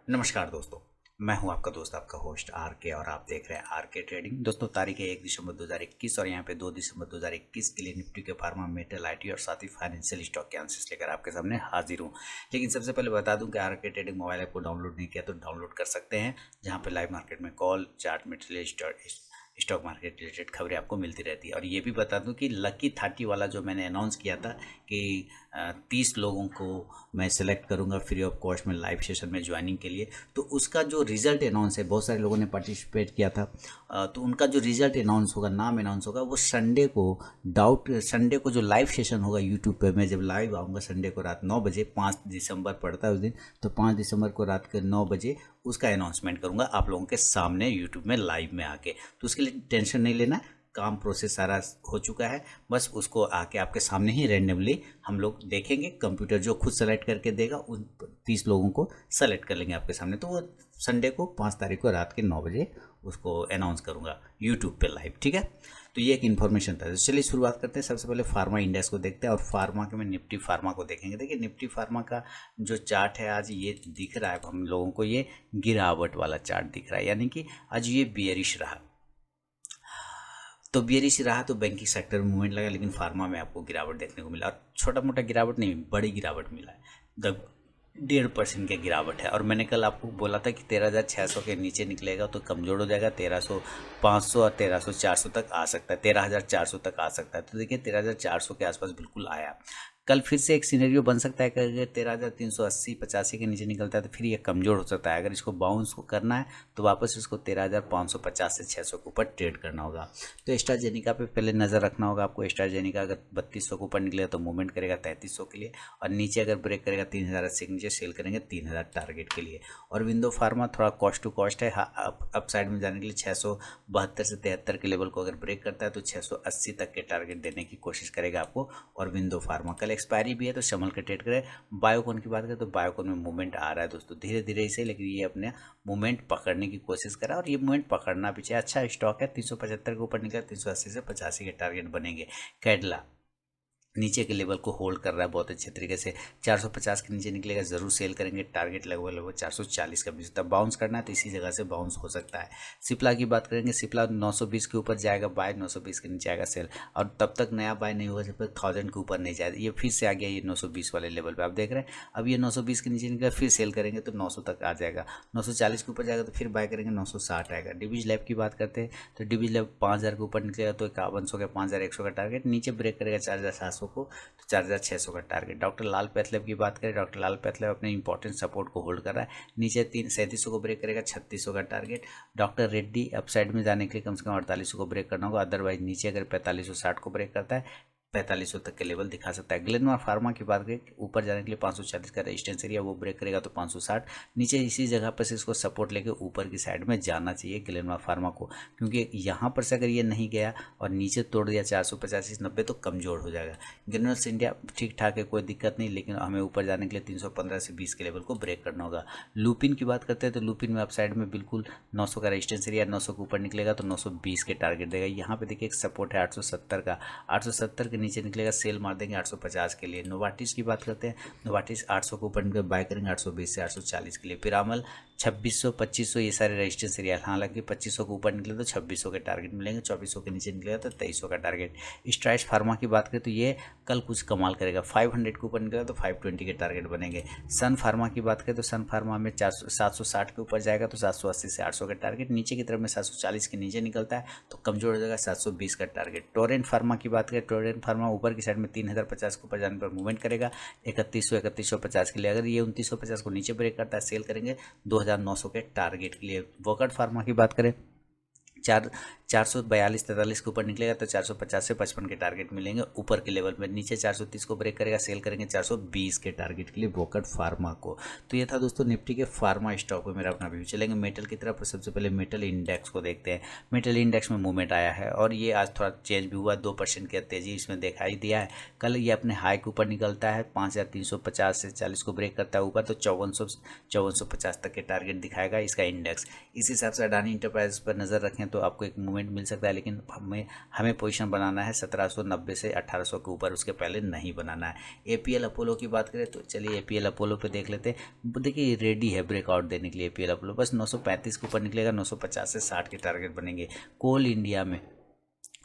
नमस्कार दोस्तों। मैं हूं आपका दोस्त आपका होस्ट आर के और आप देख रहे हैं आर के ट्रेडिंग। दोस्तों तारीख है 1 दिसंबर 2021 और यहां पे 2 दिसंबर 2021 के लिए निफ्टी के फार्मा मेटल आईटी और साथ ही फाइनेंशियल स्टॉक के आंसर्स लेकर आपके सामने हाजिर हूं। लेकिन सबसे पहले बता दूं कि आर के ट्रेडिंग मोबाइल ऐप को डाउनलोड नहीं किया तो डाउनलोड कर सकते हैं, जहाँ पे लाइव मार्केट में call chart material stock market related खबरें आपको मिलती रहती है। और ये भी बता दूं कि लकी 30 वाला जो मैंने अनाउंस किया था कि 30 लोगों को मैं सेलेक्ट करूंगा फ्री ऑफ कॉस्ट में लाइव सेशन में ज्वाइनिंग के लिए, तो उसका जो रिजल्ट अनाउंस है, बहुत सारे लोगों ने पार्टिसिपेट किया था, तो उनका जो रिजल्ट अनाउंस होगा, नाम अनाउंस होगा, वो संडे को जो लाइव सेशन होगा यूट्यूब पे, मैं जब लाइव आऊँगा संडे को रात 9 बजे, 5 दिसंबर पड़ता है उस दिन, तो 5 दिसंबर को रात के 9 बजे उसका अनाउंसमेंट करूँगा आप लोगों के सामने यूट्यूब में लाइव में आके। तो उसके लिए टेंशन नहीं लेना, काम प्रोसेस सारा हो चुका है, बस उसको आके आपके सामने ही रैंडमली हम लोग देखेंगे। कंप्यूटर जो खुद सेलेक्ट करके देगा उन 30 लोगों को सेलेक्ट कर लेंगे आपके सामने। तो वो संडे को 5 तारीख को रात के 9 बजे उसको अनाउंस करूँगा यूट्यूब पे लाइव, ठीक है। तो ये एक इन्फॉर्मेशन था। तो चलिए शुरुआत करते हैं। सबसे पहले फार्मा इंडेक्स को देखते हैं और फार्मा के में निफ्टी फार्मा को देखेंगे। देखिए निफ्टी फार्मा का जो चार्ट है आज ये दिख रहा है हम लोगों को, ये गिरावट वाला चार्ट दिख रहा है, यानी कि आज ये बियरिश रहा। तो बियरिश रहा तो बैंकिंग सेक्टर में मूवमेंट लगा, लेकिन फार्मा में आपको गिरावट देखने को मिला, और छोटा मोटा गिरावट नहीं, बड़ी गिरावट मिला है। 1.5% की गिरावट है। और मैंने कल आपको बोला था कि 13,600 के नीचे निकलेगा तो कमज़ोर हो जाएगा, 13,500 और 13,400 तक आ सकता है, 13,400 तक आ सकता है। तो देखिए 13,400 के आसपास बिल्कुल आया। कल फिर से एक सिनेरियो बन सकता है कि अगर 13,380-85 के नीचे निकलता है तो फिर ये कमज़ोर हो सकता है। अगर इसको बाउंस को करना है तो वापस इसको 13,550 से 600 के ऊपर ट्रेड करना होगा। तो एस्ट्राजेनिका पे पहले नज़र रखना होगा आपको। एस्ट्राजेनिका अगर 3200 के ऊपर निकलेगा तो मूवमेंट करेगा 3300 के लिए, और नीचे अगर ब्रेक करेगा 3,080 के नीचे सेल करेंगे 3,000 टारगेट के लिए। और विंडो फार्मा थोड़ा कॉस्ट टू कॉस्ट है, अप साइड में जाने के लिए 672 से 73 के लेवल को अगर ब्रेक करता है तो 680 तक के टारगेट देने की कोशिश करेगा आपको। और विंडो फार्मा कल एक्सपायरी भी है तो संभल के ट्रेड करें। बायोकॉन की बात करें तो बायोकॉन में मूवमेंट आ रहा है दोस्तों, धीरे धीरे इसे, लेकिन ये अपने मूवमेंट पकड़ने की कोशिश करा और ये मूवमेंट पकड़ना पीछे अच्छा स्टॉक है। 375 के ऊपर निकला, 380 से 85 के टारगेट बनेंगे। कैडला नीचे के लेवल को होल्ड कर रहा है बहुत अच्छे तरीके से, 450 के नीचे निकलेगा ज़रूर सेल करेंगे। टारगेट लगभग 440 का बीच, तब बाउंस करना है तो इसी जगह से बाउंस हो सकता है। सिप्ला की बात करेंगे, सिप्ला 920 के ऊपर जाएगा बाय, 920 के नीचे आएगा सेल, और तब तक नया बाय नहीं होगा जब तक 1000 के ऊपर नहीं जाएगा। ये फिर से आ गया ये 920 वाले लेवल पर, आप देख रहे हैं। अब ये 920 के नीचे निकला, फिर सेल करेंगे तो 900 तक आ जाएगा, 940 के ऊपर जाएगा तो फिर बाय करेंगे, 960 आएगा। डिविज लैब की बात करते हैं तो डिविज लैब 5000 के ऊपर निकलेगा तो 5100 का 5100 का टारगेट, नीचे ब्रेक करेगा 4700 को तो 4600 का टारगेट। डॉक्टर लाल पैथलैब की बात करें, डॉक्टर लाल पैथलैब अपने इंपॉर्टेंट सपोर्ट को होल्ड कर रहा है, नीचे 3700 को ब्रेक करेगा, 3600 का टारगेट। डॉक्टर रेड्डी अपसाइड में जाने के लिए कम से कम 4800 को ब्रेक करना होगा, अदरवाइज नीचे अगर 4560 को ब्रेक करता है 4500 तक के लेवल दिखा सकता है। ग्लेनमार्क फार्मा की बात करें, ऊपर जाने के लिए 540 का रेजिस्टेंस एरिया, वो ब्रेक करेगा तो 560, नीचे इसी जगह पर से इसको सपोर्ट लेके ऊपर की साइड में जाना चाहिए ग्लेनमार्क फार्मा को, क्योंकि यहाँ पर से अगर ये नहीं गया और नीचे तोड़ दिया 485-90 तो कमज़ोर हो जाएगा। ग्रेन्यूल्स इंडिया ठीक ठाक है, कोई दिक्कत नहीं, लेकिन हमें ऊपर जाने के लिए 315 से 20 के लेवल को ब्रेक करना होगा। लुपिन की बात करते हैं तो लुपिन में अपसाइड में बिल्कुल 900 का रेजिस्टेंस एरिया, 900 के ऊपर निकलेगा तो 920 के टारगेट देगा। यहाँ पे देखिए एक सपोर्ट है 870 का, 870 के नीचे निकलेगा सेल मार देंगे 850 के लिए। नोवाटिस की बात करते हैं, नोवाटिस 800 के ऊपर निकल बाय करेंगे 820 से 840 के लिए। पिरामल 2600 2500 ये सारे रेजिस्टेंस एरिया, हालांकि 2500 के ऊपर निकले तो 2600 के टारगेट मिलेंगे, 2400 के नीचे निकलेगा तो 2300 का टारगेट। स्ट्राइड्स फार्मा की बात करें तो ये कल कुछ कमाल करेगा, 500 के ऊपर निकलेगा तो 520 के टारगेट बनेंगे। सन फार्मा की बात करें तो सन फार्मा में 760 के ऊपर जाएगा तो 780 से 800 का टारगेट, नीचे की तरफ में 740 के नीचे निकलता है तो कमजोर हो जाएगा, 720 का टारगेट। टोरेंट फार्मा की बात करें, टोरेंट फार्मा ऊपर की साइड में 3050 के ऊपर जाने पर मूवमेंट करेगा, 3150 के लिए। अगर ये 2950 को नीचे ब्रेक करता है सेल करेंगे 2900 के टारगेट के लिए। वोकट फार्मा की बात करें 442-43 के ऊपर निकलेगा तो 450 से 55 के टारगेट मिलेंगे ऊपर के लेवल में, नीचे 430 को ब्रेक करेगा सेल करेंगे 420 के टारगेट के लिए वोकट फार्मा को। तो ये था दोस्तों निफ्टी के फार्मा स्टॉक पे मेरा अपना व्यू। चलेंगे मेटल की तरफ। सबसे पहले मेटल इंडेक्स को देखते हैं। मेटल इंडेक्स में मूवमेंट आया है और ये आज थोड़ा चेंज भी हुआ, 2% की तेजी इसमें दिखाई दिया है। कल ये अपने हाई के ऊपर निकलता है 5350 से 40 को ब्रेक करता है ऊपर तो 5450 तक के टारगेट दिखाएगा इसका इंडेक्स। इस हिसाब से अडानी इंटरप्राइजेस पर नजर रखें तो आपको एक मूवमेंट मिल सकता है, लेकिन हमें पोजीशन बनाना है 1790 से 1800 के ऊपर, उसके पहले नहीं बनाना है। APL अपोलो की बात करें तो चलिए APL अपोलो पे देख लेते हैं। देखिए रेडी है ब्रेकआउट देने के लिए APL अपोलो, बस 935 के ऊपर निकलेगा, 950 से 60 के टारगेट बनेंगे। कोल इंडिया में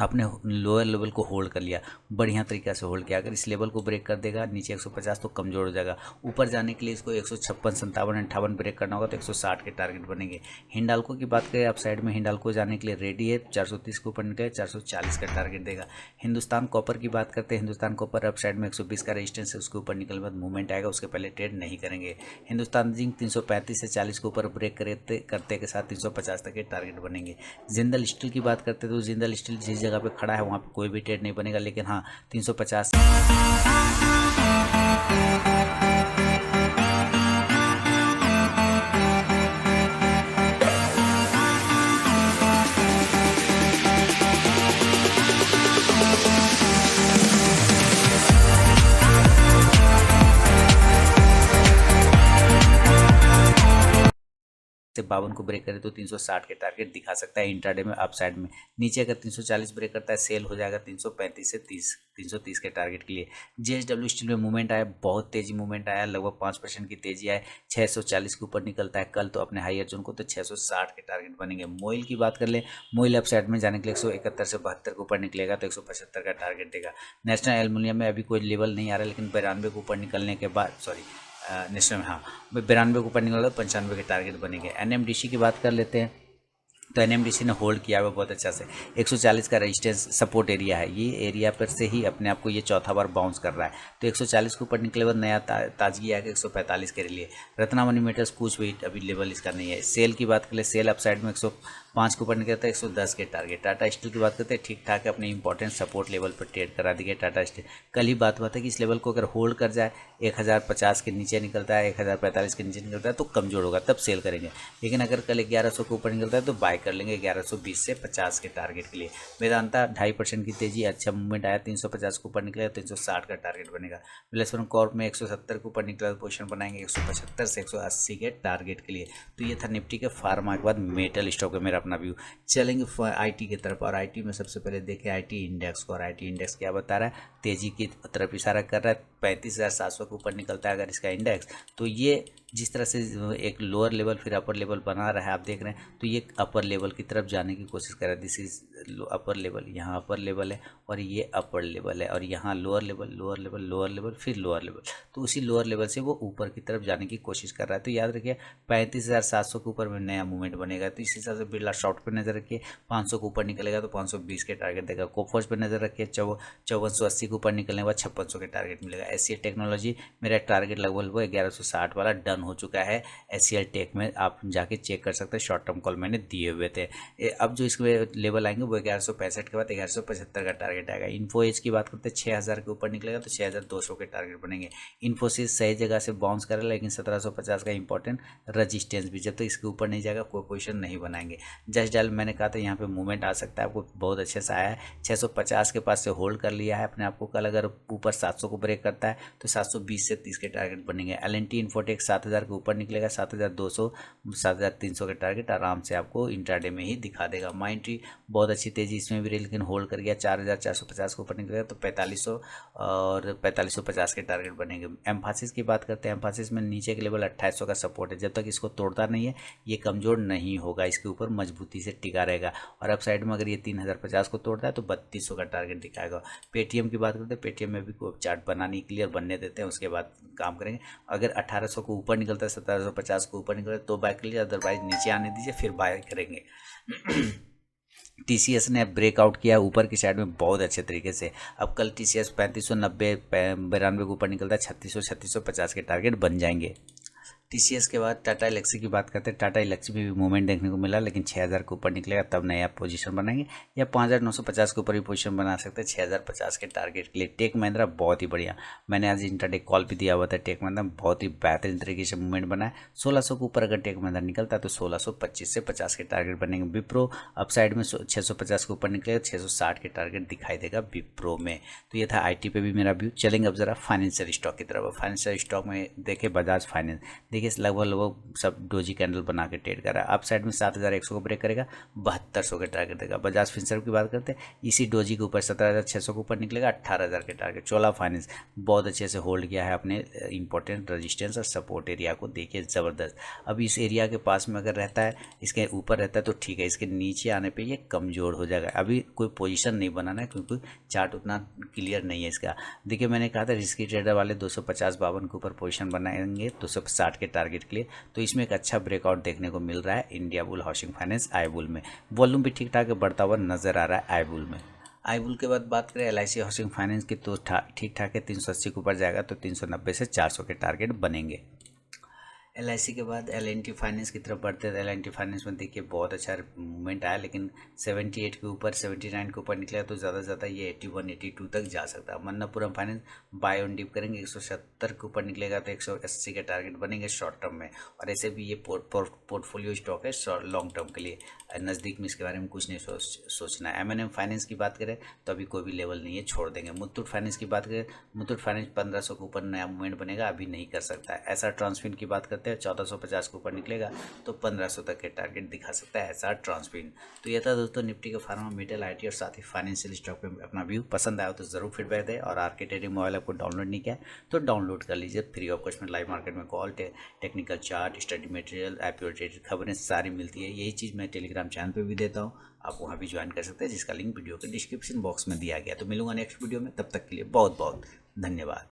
आपने लोअर लेवल को होल्ड कर लिया, बढ़िया तरीक़ा से होल्ड किया। अगर इस लेवल को ब्रेक कर देगा नीचे 150 तो कमज़ोर हो जाएगा। ऊपर जाने के लिए इसको 156, 57, 58 ब्रेक करना होगा तो 160 के टारगेट बनेंगे। हिंडाल्को की बात करें, अप साइड में हिंडाल्को जाने के लिए रेडी है, 430 के ऊपर निकले 440 का टारगेट देगा। हिंदुस्तान कॉपर की बात करते हैं, हिंदुस्तान कॉपर अप साइड में 120 का रेजिस्टेंस है, उसके ऊपर निकलने के बाद मूवमेंट आएगा, उसके पहले ट्रेड नहीं करेंगे। हिंदुस्तान जिंक 335 से 40 के ऊपर ब्रेक करते के साथ 350 तक के टारगेट बनेंगे। जिंदल स्टील की बात करते हैं तो जिंदल स्टील जिस जगह पे खड़ा है वहाँ पे कोई भी ट्रेड नहीं बनेगा, लेकिन हाँ 350 से 52 को ब्रेक करे तो 360 के टारगेट दिखा सकता है इंट्राडे में अप साइड में। नीचे अगर 340 ब्रेक करता है सेल हो जाएगा 335 से 330 के टारगेट के लिए। JSW स्टील में मूवमेंट आया, बहुत तेजी मूवमेंट आया, लगभग 5% की तेजी आए, 640 के ऊपर निकलता है कल तो अपने हायर जोन को, तो 660 के टारगेट बनेंगे। मोइल की बात कर ले, मोइल अप साइड में जाने के लिए 171 से 72 के ऊपर निकलेगा तो 175 का टारगेट देगा। नेशनल एल्युमिनियम में अभी कोई लेवल नहीं आ रहा, लेकिन 92 के ऊपर निकलने के बाद नेशनल में 92 के ऊपर निकल 95 के टारगेट बनेंगे। NMDC की बात कर लेते हैं तो NMDC ने होल्ड किया हुआ बहुत अच्छा से, 140 का रेजिस्टेंस सपोर्ट एरिया है, ये एरिया पर से ही अपने आप को ये चौथा बार बाउंस कर रहा है, तो 140 के ऊपर निकले बाद नया ताजगी आएगा 145 के लिए। रत्नामणि मेटल्स कुछ भी अभी लेवल इसका नहीं है। सेल की बात करें, सेल अप साइड में 105 के ऊपर निकलता है 110 के टारगेट। टाटा स्टील की बात करते हैं, ठीक ठाक अपने इंपॉर्टेंट सपोर्ट लेवल पर ट्रेड करा दी गई टाटा स्टील। कल ही बात हुआ था कि इस लेवल को अगर होल्ड कर जाए 1050 के नीचे निकलता है, 1045 के नीचे निकलता है तो कमजोर होगा, तब सेल करेंगे। लेकिन अगर कल 1100 के ऊपर निकलता है तो बाय कर लेंगे 1120 से 50 के टारगेट के लिए। वेदांता 2.5% की तेजी, अच्छा मूवमेंट आया, 350 के ऊपर निकलेगा 360 का टारगेट बनेगा। विलासपुरम कॉर्प में 170 के ऊपर निकला तो पोजीशन बनाएंगे 175 से 180 के टारगेट के लिए। तो ये था निफ्टी के फार्मा के बाद मेटल स्टॉक है मेरा अपना व्यू। चलेंगे IT की तरफ, और IT में सबसे पहले देखें IT इंडेक्स को, और IT इंडेक्स क्या बता रहा है, तेजी की तरफ इशारा कर रहा है। 35,700 के ऊपर निकलता है अगर इसका इंडेक्स, तो ये जिस तरह से एक लोअर लेवल फिर अपर लेवल बना रहा है आप देख रहे हैं, तो ये अपर लेवल की तरफ जाने की कोशिश कर रहा है। दिस इज अपर लेवल, यहाँ अपर लेवल है और ये अपर लेवल है, और यहाँ lower level, lower level, lower level, फिर लोअर लेवल, तो उसी लोअर लेवल से वो ऊपर की तरफ जाने की कोशिश कर रहा है। तो याद रखिए 35,700 के ऊपर में नया मूवमेंट बनेगा, तो इस हिसाब से बिरला शॉर्ट पर नजर रखिए, 500 के ऊपर निकलेगा तो 520 के टारगेट देगा। कोफोर्ज पर नजर रखिए, 5480 के ऊपर निकलने के बाद 5600 के टारगेट मिलेगा। SCL टेक्नोलॉजी मेरा टारगेट लगभग वो 1160 वाला डन हो चुका है। SCL टेक में आप जाके चेक कर सकते हैं, शॉर्ट टर्म कॉल मैंने दिए हुए थे। अब जो इसके लेवल आएंगे वो 1165 के बाद 1175 का टारगेट आएगा। इन्फो एज की बात करते हैं, 6000 के ऊपर निकलेगा तो 6200 के टारगेट बनेंगे। इन्फोसिस सही जगह से बाउंस कर रहा है, लेकिन 1750 का इंपॉर्टेंट रजिस्टेंस भी, जब तक इसके ऊपर नहीं जाएगा कोई पोजीशन नहीं बनाएंगे। जस्ट डायल मैंने कहा था यहाँ पे मूवमेंट आ सकता है, आपको बहुत अच्छे से आया है, 650 के पास से होल्ड कर लिया है अपने आपको। कल अगर ऊपर 700 को ब्रेक करता है तो 720 से 30 के टारगेट बनेंगे। L&T इन्फोटेक 7000 के ऊपर निकलेगा, 7200, 7300 के टारगेट आराम से आपको इंट्राडे में ही दिखा देगा। माइंट्री बहुत अच्छी तेजी इसमें भी रही, लेकिन होल्ड कर गया, 4450 के ऊपर निकलेगा तो 4500 और 4550 के टारगेट बनेंगे। एम्फासिस की बात करते हैं, एम्फासिस में नीचे के लेवल 2800 का सपोर्ट है, जब तक इसको तोड़ता नहीं है ये कमजोर नहीं होगा, इसके ऊपर मजबूती से टिका रहेगा। और अप साइड में अगर ये 3050 को तोड़ता है तो 3200 का टारगेट दिखाएगा। पेटीएम की बात करते हैं, पेटीएम में भी कोई चार्ट बनानी क्लियर बनने देते हैं, उसके बाद काम करेंगे। अगर 1800 को ऊपर निकलता है, 1750 को ऊपर निकलता है तो बाय कर लीजिए, अदरवाइज नीचे आने दीजिए फिर बाय करेंगे। TCS ने ब्रेकआउट किया ऊपर की साइड में बहुत अच्छे तरीके से। अब कल TCS 3590 92 के ऊपर निकलता है, 3650 के टारगेट बन जाएंगे। TCS के बाद टाटा एलेक्सी की बात करते हैं, टाटा एलेक्सी में भी मूवमेंट देखने को मिला, लेकिन 6000 के ऊपर निकलेगा तब नया पोजीशन बनाएंगे, या 5950 के ऊपर भी पोजीशन बना सकते हैं 6050 के टारगेट के लिए। टेक महिंद्रा बहुत ही बढ़िया, मैंने आज इंट्राडे कॉल भी दिया हुआ था, टेक महिंद्रा बहुत ही बेहतरीन तरीके से मूवमेंट बना है। 1600 के ऊपर अगर टेक महिंद्रा निकलता है तो 1625 से 50 के टारगेट बनेंगे। विप्रो अपसाइड में 650 के ऊपर निकलेगा, 660 के टारगेट दिखाई देगा विप्रो में। तो ये था IT पे भी मेरा व्यू। चलेंगे अब जरा फाइनेंशियल स्टॉक की तरफ। फाइनेंशियल स्टॉक में देखें बजाज फाइनेंस, देखिए देखिए लगभग सब डोजी कैंडल बना के ट्रेड कर रहा है। अप साइड में 7100 को ब्रेक करेगा, 7200 के टारगेट देगा। बजाज फिनसर्व की बात करते हैं, इसी डोजी के ऊपर 17600 के ऊपर निकलेगा, 18000 के टारगेट। चोला फाइनेंस बहुत अच्छे से होल्ड किया है अपने इंपॉर्टेंट रजिस्टेंस और सपोर्ट एरिया को, देखिए ज़बरदस्त। अब इस एरिया के पास में अगर रहता है, इसके ऊपर रहता है तो ठीक है, इसके नीचे आने पे ये कमज़ोर हो जाएगा। अभी कोई पोजीशन नहीं बनाना है क्योंकि चार्ट उतना क्लियर नहीं है इसका। देखिए मैंने कहा था रिस्की ट्रेडर वाले 250-52 के ऊपर पोजीशन बनाएंगे 260 के टारगेट के लिए, तो इसमें एक अच्छा ब्रेकआउट देखने को मिल रहा है इंडिया बुल, हाउसिंग फाइनेंस, आई बुल में। वॉल्यूम भी ठीक ठाक बढ़ता हुआ नजर आ रहा है आई बुल में। आई बुल के बाद बात करें LIC हाउसिंग फाइनेंस की, तो ठीक ठाक है, 380 के ऊपर जाएगा तो 390 से 400 के टारगेट बनेंगे। LIC के बाद L&T फाइनेंस की तरफ बढ़ते हैं। L&T फाइनेंस में देखिए बहुत अच्छा मूवमेंट आया, लेकिन 78 के ऊपर 79 के ऊपर निकला तो ज़्यादा से ज़्यादा ये 81-82 तक जा सकता है। Manappuram finance buy on dip करेंगे, 170 के ऊपर निकलेगा तो 180 के टारगेट बनेंगे शॉर्ट टर्म में। और ऐसे भी ये पोर्टफोलियो स्टॉक है लॉन्ग टर्म के लिए, नज़दीक में इसके बारे में कुछ नहीं सोचना है। M&M फाइनेंस की बात करें तो अभी कोई भी लेवल नहीं है, छोड़ देंगे। मुथूट फाइनेंस की बात करें, मुथूट फाइनेंस 1500 के ऊपर नया मूवमेंट बनेगा, अभी नहीं कर सकता है। SR ट्रांसफिन की बात करते हैं, 1450 के ऊपर निकलेगा तो 1500 तक के टारगेट दिखा सकता है SR ट्रांसफिन। तो ये था दोस्तों निफ्टी के फार्मा, मेटल, IT और साथ ही फाइनेंशियल स्टॉक पे अपना व्यू। पसंद आया तो जरूर फीडबैक दें। और RK ट्रेडिंग मोबाइल ऐप को डाउनलोड नहीं किया तो डाउनलोड कर लीजिए, फ्री ऑफ कॉस्ट में लाइव मार्केट में call, technical chart, study material, IPO related खबरें सारी मिलती है। यही चीज़ मैं टेलीग्राम चैनल पे भी देता हूँ, आप वहाँ भी ज्वाइन कर सकते हैं, जिसका लिंक वीडियो के डिस्क्रिप्शन बॉक्स में दिया गया। तो मिलूंगा नेक्स्ट वीडियो में, तब तक के लिए बहुत बहुत धन्यवाद।